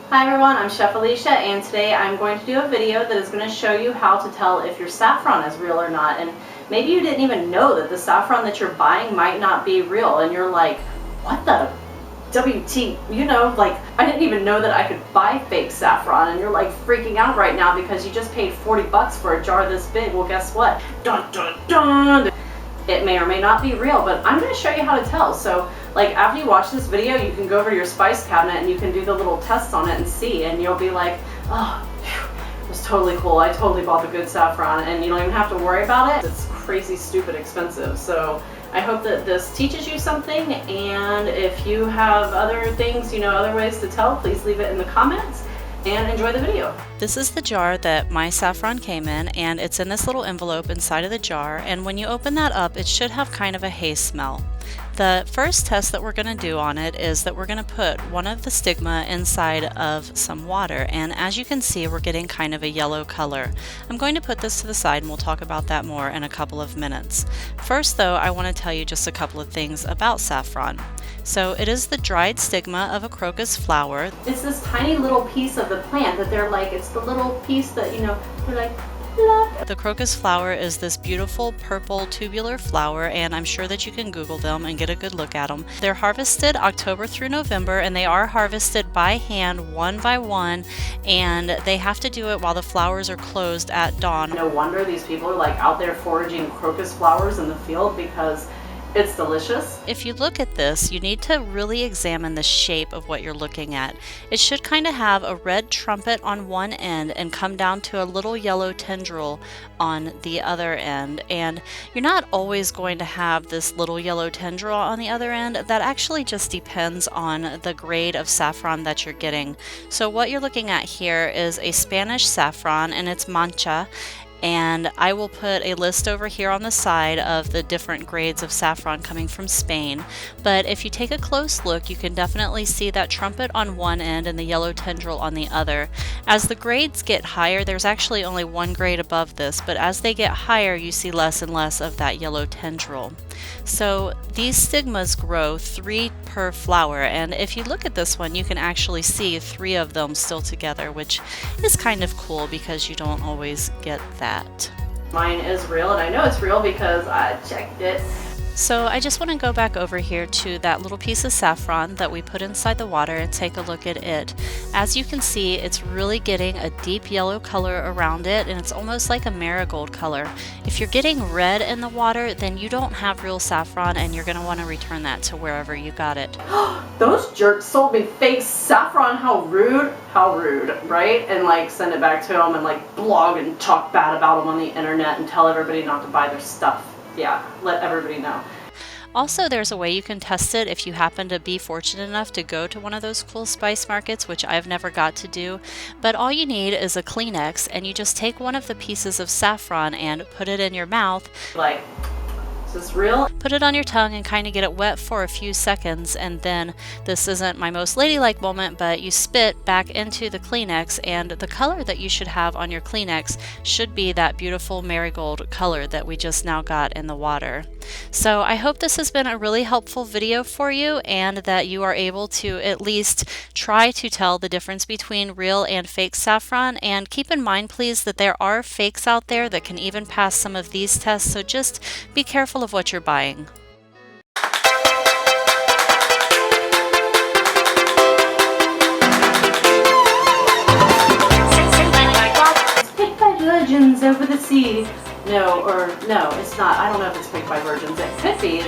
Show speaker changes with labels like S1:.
S1: Hi everyone, I'm Chef Alicia, and today I'm going to do a video that is going to show you how to tell if your saffron is real or not. And maybe you didn't even know that the saffron that you're buying might not be real, and you're like, what the WT, like I didn't even know that I could buy fake saffron, and you're like freaking out right now because you just paid 40 bucks for a jar this big. Well, guess what? Dun dun dun! It may or may not be real, but I'm going to show you how to tell. So like after you watch this video, you can go over to your spice cabinet and you can do the little tests on it and see, and you'll be like, oh, it was totally cool. I totally bought the good saffron, and you don't even have to worry about it. It's crazy stupid expensive. So I hope that this teaches you something, and if you have other things, other ways to tell, please leave it in the comments. And enjoy the video.
S2: This is the jar that my saffron came in, and it's in this little envelope inside of the jar, and when you open that up it should have kind of a hay smell. The first test that we're going to do on it is that we're going to put one of the stigma inside of some water, and as you can see we're getting kind of a yellow color. I'm going to put this to the side and we'll talk about that more in a couple of minutes. First though, I want to tell you just a couple of things about saffron. So it is the dried stigma of a crocus flower.
S1: It's this tiny little piece of the plant that they're like, it's the little piece that, they're like, look.
S2: The crocus flower is this beautiful purple tubular flower, and I'm sure that you can Google them and get a good look at them. They're harvested October through November, and they are harvested by hand one by one, and they have to do it while the flowers are closed at dawn.
S1: No wonder these people are like out there foraging crocus flowers in the field, because it's delicious.
S2: If you look at this, you need to really examine the shape of what you're looking at. It should kind of have a red trumpet on one end and come down to a little yellow tendril on the other end. And you're not always going to have this little yellow tendril on the other end. That actually just depends on the grade of saffron that you're getting. So what you're looking at here is a Spanish saffron, and it's mancha. And I will put a list over here on the side of the different grades of saffron coming from Spain. But if you take a close look, you can definitely see that trumpet on one end and the yellow tendril on the other. As the grades get higher, there's actually only one grade above this, but as they get higher, you see less and less of that yellow tendril. So these stigmas grow 3 per flower, and if you look at this one, you can actually see 3 of them still together, which is kind of cool because you don't always get that.
S1: Mine is real, and I know it's real because I checked it.
S2: So I just want to go back over here to that little piece of saffron that we put inside the water and take a look at it. As you can see, it's really getting a deep yellow color around it, and it's almost like a marigold color. If you're getting red in the water, then you don't have real saffron, and you're going to want to return that to wherever you got it.
S1: Those jerks sold me fake saffron. How rude, right? And like send it back to them and like blog and talk bad about them on the internet and tell everybody not to buy their stuff. Yeah, let everybody know.
S2: Also, there's a way you can test it if you happen to be fortunate enough to go to one of those cool spice markets, which I've never got to do. But all you need is a Kleenex, and you just take one of the pieces of saffron and put it in your mouth.
S1: Like, is this real?
S2: Put it on your tongue and kind of get it wet for a few seconds, and then, this isn't my most ladylike moment, but you spit back into the Kleenex, and the color that you should have on your Kleenex should be that beautiful marigold color that we just now got in the water. So I hope this has been a really helpful video for you, and that you are able to at least try to tell the difference between real and fake saffron. And keep in mind, please, that there are fakes out there that can even pass some of these tests, so just be careful of what you're buying.
S1: Picked by virgins over the sea. No, it's not. I don't know if it's picked by virgins. It could be.